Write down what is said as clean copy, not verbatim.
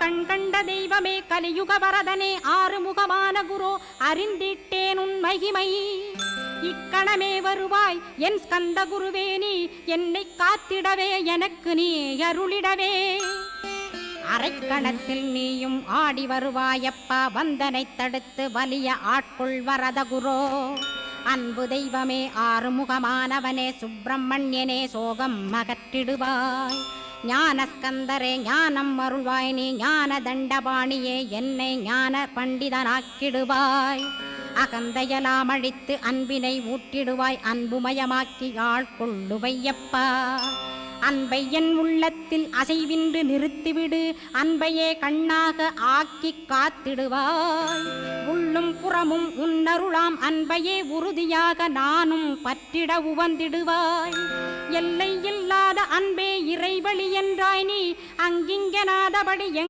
கண் கண்ட தெய்வமே கலியுக வரதனே ஆறுமுகமான குரு அறிந்திட்டேன் உன் மகிமை இக்கணமே வருவாய் என் ஸ்கந்த குருவே நீ என்னை காத்திடவே எனக்கு நீ அருளிடவே அரைக்கணத்தில் நீயும் ஆடி வருவாயப்பா வந்தனை தடுத்து வலிய ஆட்கொள் வரத குரோ அன்பு தெய்வமே ஆறுமுகமானவனே சுப்பிரமணியனே சோகம் அகற்றிடுவாய் ஞானஸ்கந்தரே ஞானம் அருள்வாய் நீ ஞான தண்டபாணியே என்னை ஞான பண்டிதனாக்கிடுவாய் அகந்தையலாம் அழித்து அன்பினை ஊட்டிடுவாய் அன்புமயமாக்கி ஆள்கொள்ளுவையப்பா அன்பை என் உள்ளத்தில் அசைவின்று நிறுத்திவிடு அன்பையே கண்ணாக ஆக்கி காத்திடுவாய் உள்ளும் புறமும் உன்னருளாம் அன்பையே உறுதியாக நானும் பற்றிட உவந்திடுவாய் எல்லை இல்லாத அன்பே இறைவழி என்றாய் நீ அங்கிங்கனாதபடி